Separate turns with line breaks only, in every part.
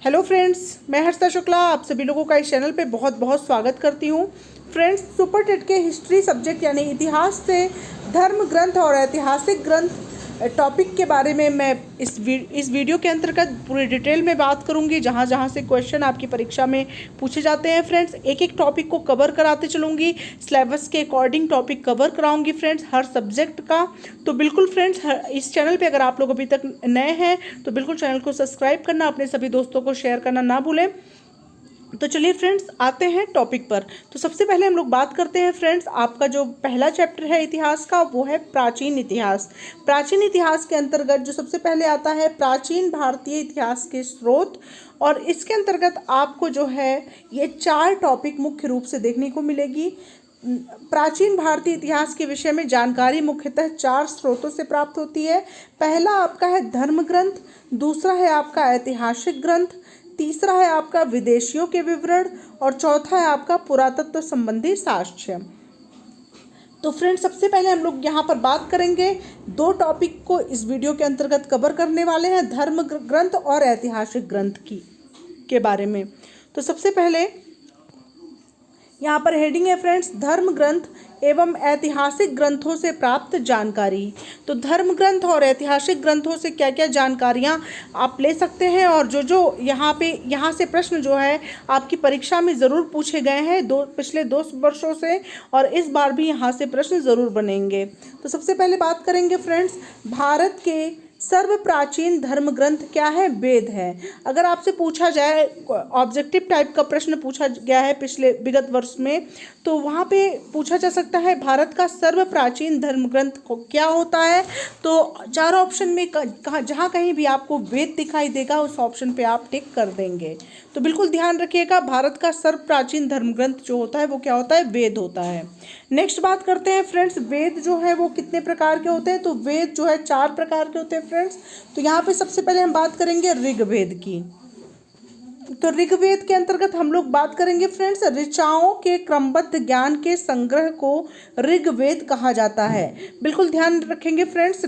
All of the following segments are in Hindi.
हेलो फ्रेंड्स, मैं हर्षिता शुक्ला आप सभी लोगों का इस चैनल पे बहुत बहुत स्वागत करती हूँ। फ्रेंड्स, सुपर टेट के हिस्ट्री सब्जेक्ट यानी इतिहास से धर्म ग्रंथ और ऐतिहासिक ग्रंथ टॉपिक के बारे में मैं इस वीडियो के अंतर्गत पूरी डिटेल में बात करूँगी। जहाँ जहाँ से क्वेश्चन आपकी परीक्षा में पूछे जाते हैं फ्रेंड्स, एक एक टॉपिक को कवर कराते चलूँगी। सिलेबस के अकॉर्डिंग टॉपिक कवर कराऊँगी फ्रेंड्स, हर सब्जेक्ट का। तो बिल्कुल फ्रेंड्स, इस चैनल पे अगर आप लोग अभी तक नए हैं तो बिल्कुल चैनल को सब्सक्राइब करना, अपने सभी दोस्तों को शेयर करना ना भूलें। तो चलिए फ्रेंड्स, आते हैं टॉपिक पर। तो सबसे पहले हम लोग बात करते हैं फ्रेंड्स, आपका जो पहला चैप्टर है इतिहास का वो है प्राचीन इतिहास। प्राचीन इतिहास के अंतर्गत जो सबसे पहले आता है प्राचीन भारतीय इतिहास के स्रोत, और इसके अंतर्गत आपको जो है ये 4 टॉपिक मुख्य रूप से देखने को मिलेगी। प्राचीन भारतीय इतिहास के विषय में जानकारी मुख्यतः 4 स्रोतों से प्राप्त होती है। पहला आपका है धर्म ग्रंथ, दूसरा है आपका ऐतिहासिक ग्रंथ, तीसरा है आपका विदेशियों के विवरण, और चौथा है आपका पुरातत्व संबंधी साक्ष्य। तो फ्रेंड्स, सबसे पहले हम लोग यहाँ पर बात करेंगे, 2 टॉपिक को इस वीडियो के अंतर्गत कवर करने वाले हैं, धर्म ग्रंथ और ऐतिहासिक ग्रंथ के बारे में। तो सबसे पहले यहाँ पर हेडिंग है फ्रेंड्स, धर्म ग्रंथ एवं ऐतिहासिक ग्रंथों से प्राप्त जानकारी। तो धर्म ग्रंथ और ऐतिहासिक ग्रंथों से क्या क्या जानकारियाँ आप ले सकते हैं, और जो यहाँ से प्रश्न जो है आपकी परीक्षा में ज़रूर पूछे गए हैं पिछले 2 वर्षों से, और इस बार भी यहाँ से प्रश्न ज़रूर बनेंगे। तो सबसे पहले बात करेंगे फ्रेंड्स, भारत के सर्व प्राचीन धर्म ग्रंथ क्या है? वेद है। अगर आपसे पूछा जाए, ऑब्जेक्टिव टाइप का प्रश्न पूछा गया है पिछले विगत वर्ष में, तो वहाँ पे पूछा जा सकता है भारत का सर्व प्राचीन धर्म ग्रंथ को क्या होता है। तो 4 ऑप्शन में जहाँ कहीं भी आपको वेद दिखाई देगा उस ऑप्शन पे आप टिक कर देंगे। तो बिल्कुल ध्यान रखिएगा, भारत का सर्व प्राचीन धर्म ग्रंथ जो होता है वो क्या होता है? वेद होता है। नेक्स्ट बात करते हैं फ्रेंड्स, वेद जो है वो कितने प्रकार के होते हैं? तो वेद जो है 4 प्रकार के होते हैं फ्रेंड्स। तो यहाँ पे सबसे पहले हम बात करेंगे ऋग्वेद की। तो ऋग्वेद के अंतर्गत हम लोग बात करेंगे फ्रेंड्स, ऋचाओं के क्रमबद्ध ज्ञान के संग्रह को ऋग्वेद कहा जाता है। बिल्कुल ध्यान रखेंगे फ्रेंड्स,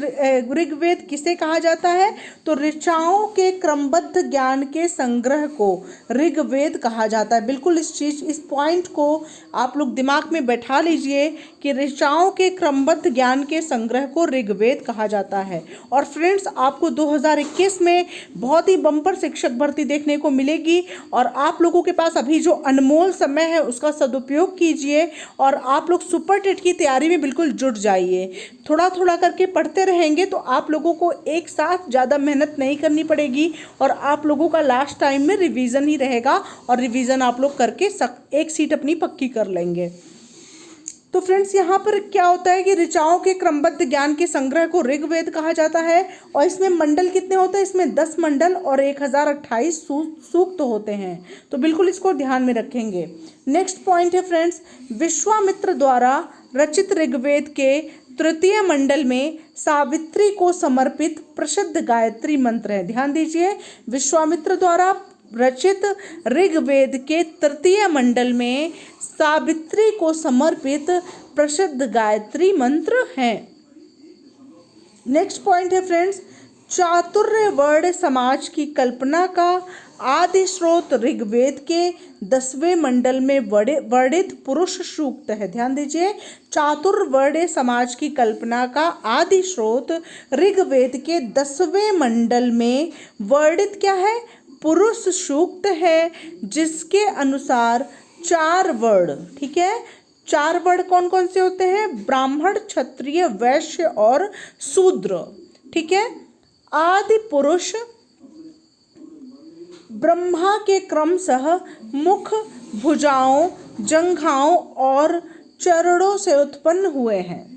ऋग्वेद किसे कहा जाता है? तो ऋचाओं के क्रमबद्ध ज्ञान के संग्रह को ऋग्वेद कहा जाता है। बिल्कुल इस पॉइंट को आप लोग दिमाग में बैठा लीजिए कि ऋचाओं के क्रमबद्ध ज्ञान के संग्रह को ऋग्वेद कहा जाता है। और फ्रेंड्स, आपको 2021 में बहुत ही बम्पर शिक्षक भर्ती देखने को मिलेगी, और आप लोगों के पास अभी जो अनमोल समय है उसका सदुपयोग कीजिए, और आप लोग सुपर टेट की तैयारी में बिल्कुल जुट जाइए। थोड़ा थोड़ा करके पढ़ते रहेंगे तो आप लोगों को एक साथ ज़्यादा मेहनत नहीं करनी पड़ेगी, और आप लोगों का लास्ट टाइम में रिवीजन ही रहेगा, और रिवीजन आप लोग करके एक सीट अपनी पक्की कर लेंगे। तो फ्रेंड्स, यहाँ पर क्या होता है कि ऋचाओं के क्रमबद्ध ज्ञान के संग्रह को ऋग्वेद कहा जाता है, और इसमें मंडल कितने होते हैं? इसमें 10 मंडल और 1028 सूक्त होते हैं। तो बिल्कुल इसको ध्यान में रखेंगे। नेक्स्ट पॉइंट है फ्रेंड्स, विश्वामित्र द्वारा रचित ऋग्वेद के 3य मंडल में सावित्री को समर्पित प्रसिद्ध गायत्री मंत्र है। ध्यान दीजिए, विश्वामित्र द्वारा रचित ऋग्वेद के 3य मंडल में सावित्री को समर्पित प्रसिद्ध गायत्री मंत्र हैं। नेक्स्ट पॉइंट है फ्रेंड्स, चातुर्य वर्ण समाज की कल्पना का आदि स्रोत ऋग्वेद के 10वें मंडल में वर्णित पुरुष सूक्त है। ध्यान दीजिए, चातुर्वर्ण समाज की कल्पना का आदि स्रोत ऋग्वेद के 10वें मंडल में वर्णित क्या है? पुरुष सूक्त है, जिसके अनुसार 4 वर्ण, ठीक है, 4 वर्ण कौन कौन से होते हैं? ब्राह्मण, क्षत्रिय, वैश्य और शूद्र, ठीक है। आदि पुरुष ब्रह्मा के क्रमशः मुख, भुजाओं, जंघाओं और चरणों से उत्पन्न हुए हैं।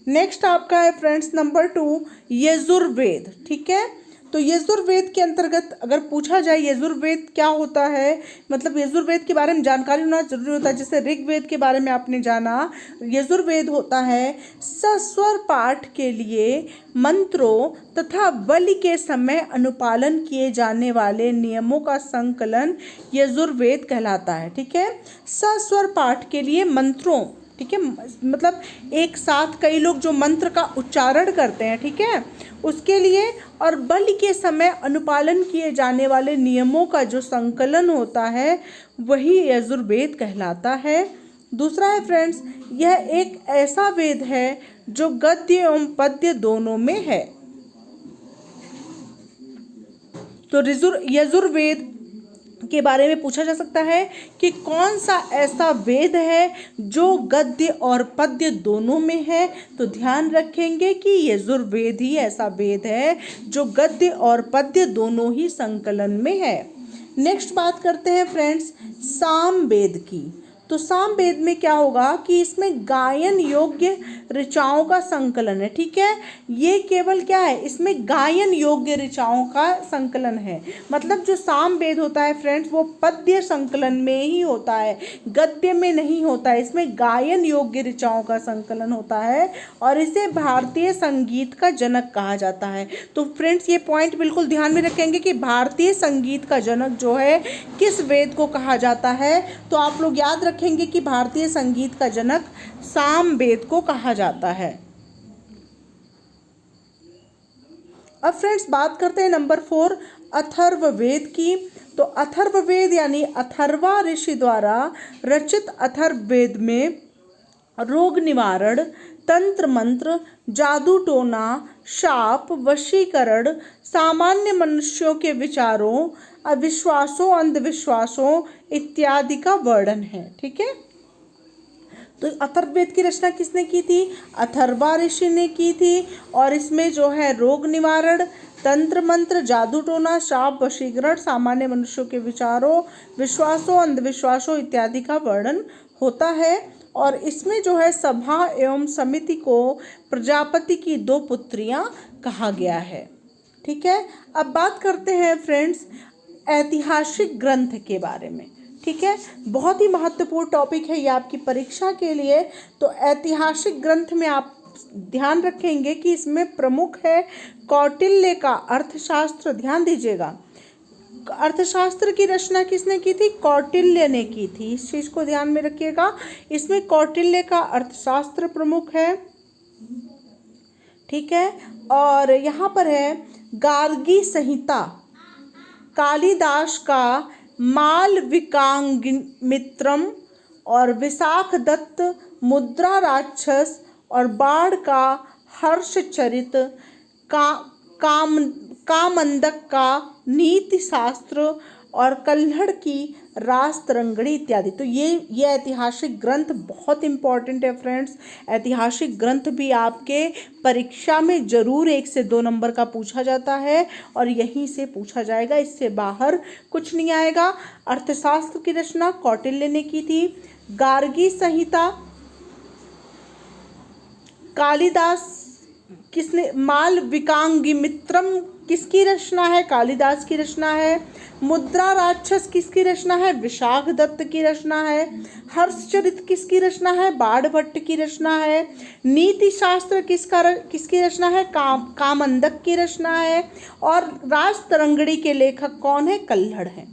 नेक्स्ट आपका है फ्रेंड्स नंबर 2, यजुर्वेद, ठीक है। तो यजुर्वेद के अंतर्गत अगर पूछा जाए यजुर्वेद क्या होता है, मतलब यजुर्वेद के बारे में जानकारी होना जरूरी होता है। जैसे ऋग्वेद के बारे में आपने जाना, यजुर्वेद होता है सस्वर पाठ के लिए मंत्रों तथा बलि के समय अनुपालन किए जाने वाले नियमों का संकलन यजुर्वेद कहलाता है, ठीक है। सस्वर पाठ के लिए मंत्रों, ठीक है, मतलब एक साथ कई लोग जो मंत्र का उच्चारण करते हैं, ठीक है, उसके लिए, और बलि के समय अनुपालन किए जाने वाले नियमों का जो संकलन होता है वही यजुर्वेद कहलाता है। दूसरा है फ्रेंड्स, यह एक ऐसा वेद है जो गद्य एवं पद्य दोनों में है। तो यजुर्वेद के बारे में पूछा जा सकता है कि कौन सा ऐसा वेद है जो गद्य और पद्य दोनों में है। तो ध्यान रखेंगे कि यजुर्वेद ही ऐसा वेद है जो गद्य और पद्य दोनों ही संकलन में है। नेक्स्ट बात करते हैं फ्रेंड्स सामवेद की। तो सामवेद में क्या होगा कि इसमें गायन योग्य ऋचाओं का संकलन है। ठीक है, ये केवल क्या है, इसमें गायन योग्य ऋचाओं का संकलन है। मतलब जो सामवेद होता है फ्रेंड्स वो पद्य संकलन में ही होता है, गद्य में नहीं होता है। इसमें गायन योग्य ऋचाओं का संकलन होता है और इसे भारतीय संगीत का जनक कहा जाता है। तो फ्रेंड्स ये पॉइंट बिल्कुल ध्यान में रखेंगे कि भारतीय संगीत का जनक जो है किस वेद को कहा जाता है। तो आप लोग याद रखेंगे कि भारतीय संगीत का जनक सामवेद को कहा जाता है। अब फ्रेंड्स बात करते हैं नंबर 4 अथर्ववेद की। तो अथर्ववेद यानी अथर्वा ऋषि द्वारा रचित अथर्ववेद में रोग निवारण, तंत्र मंत्र, जादू टोना, शाप, वशीकरण, सामान्य मनुष्यों के विचारों, अविश्वासों, अंधविश्वासों इत्यादि का वर्णन है। ठीक है, तो अथर्ववेद की रचना किसने की थी, अथर्वा ऋषि ने की थी। और इसमें जो है रोग निवारण, तंत्र मंत्र, जादू टोना, शाप, वशीकरण, सामान्य मनुष्यों के विचारों, विश्वासों, अंधविश्वासों इत्यादि का वर्णन होता है। और इसमें जो है सभा एवं समिति को प्रजापति की 2 पुत्रियां कहा गया है। ठीक है, अब बात करते हैं फ्रेंड्स ऐतिहासिक ग्रंथ के बारे में। ठीक है, बहुत ही महत्वपूर्ण टॉपिक है ये आपकी परीक्षा के लिए। तो ऐतिहासिक ग्रंथ में आप ध्यान रखेंगे कि इसमें प्रमुख है कौटिल्य का अर्थशास्त्र। ध्यान दीजिएगा, अर्थशास्त्र की रचना किसने की थी, कौटिल्य ने की थी। इस चीज को ध्यान में रखिएगा, इसमें कौटिल्य का अर्थशास्त्र प्रमुख है। ठीक है, और यहाँ पर है गार्गी संहिता, कालिदास का मालविकाग्निमित्रम और विशाख दत्त, मुद्रा राक्षस और बाढ़ का हर्षचरित, कामंदक का नीति शास्त्र और कल्हड़ की रास्तरंगणी इत्यादि। तो ये ऐतिहासिक ग्रंथ बहुत इंपॉर्टेंट है फ्रेंड्स। ऐतिहासिक ग्रंथ भी आपके परीक्षा में जरूर 1 से 2 नंबर का पूछा जाता है और यहीं से पूछा जाएगा, इससे बाहर कुछ नहीं आएगा। अर्थशास्त्र की रचना कौटिल्य ने की थी। गार्गी संहिता कालिदास किसने, मालविकाग्निमित्रम किसकी रचना है, कालिदास की रचना है। मुद्रा राक्षस किसकी रचना है, विशाख दत्त की रचना है। हर्षचरित किसकी रचना है, बाढ़ भट्ट की रचना है। नीति शास्त्र किसकी रचना है, कामंदक की रचना है। और राजतरंगिणी के लेखक कौन है, कल्हड़ है।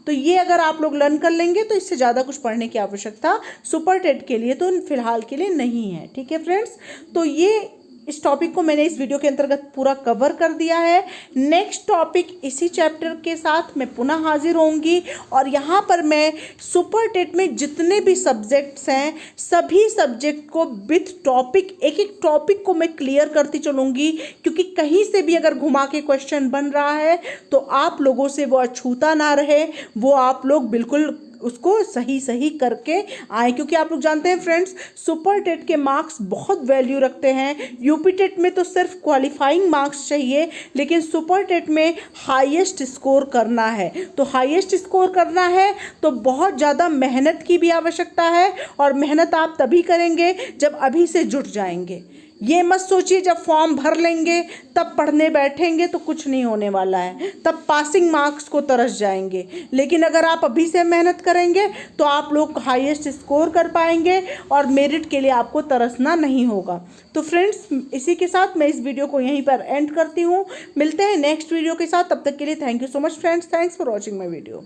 तो ये अगर आप लोग लर्न कर लेंगे तो इससे ज़्यादा कुछ पढ़ने की आवश्यकता सुपर टेट के लिए तो फिलहाल के लिए नहीं है। ठीक है फ्रेंड्स, तो ये इस टॉपिक को मैंने इस वीडियो के अंतर्गत पूरा कवर कर दिया है। नेक्स्ट टॉपिक इसी चैप्टर के साथ मैं पुनः हाजिर होंगी और यहाँ पर मैं सुपर टेट में जितने भी सब्जेक्ट्स हैं सभी सब्जेक्ट को विथ टॉपिक, एक एक टॉपिक को मैं क्लियर करती चलूँगी, क्योंकि कहीं से भी अगर घुमा के क्वेश्चन बन रहा है तो आप लोगों से वो अछूता ना रहे, वो आप लोग बिल्कुल उसको सही करके आए। क्योंकि आप लोग जानते हैं फ्रेंड्स सुपर टेट के मार्क्स बहुत वैल्यू रखते हैं। यूपी टेट में तो सिर्फ क्वालिफाइंग मार्क्स चाहिए, लेकिन सुपर टेट में हाईएस्ट स्कोर करना है। तो हाईएस्ट स्कोर करना है तो बहुत ज़्यादा मेहनत की भी आवश्यकता है, और मेहनत आप तभी करेंगे जब अभी से जुट जाएंगे। ये मत सोचिए जब फॉर्म भर लेंगे तब पढ़ने बैठेंगे तो कुछ नहीं होने वाला है, तब पासिंग मार्क्स को तरस जाएंगे। लेकिन अगर आप अभी से मेहनत करेंगे तो आप लोग हाईएस्ट स्कोर कर पाएंगे और मेरिट के लिए आपको तरसना नहीं होगा। तो फ्रेंड्स इसी के साथ मैं इस वीडियो को यहीं पर एंड करती हूँ। मिलते हैं नेक्स्ट वीडियो के साथ, तब तक के लिए thank you so much friends, thanks for watching my video.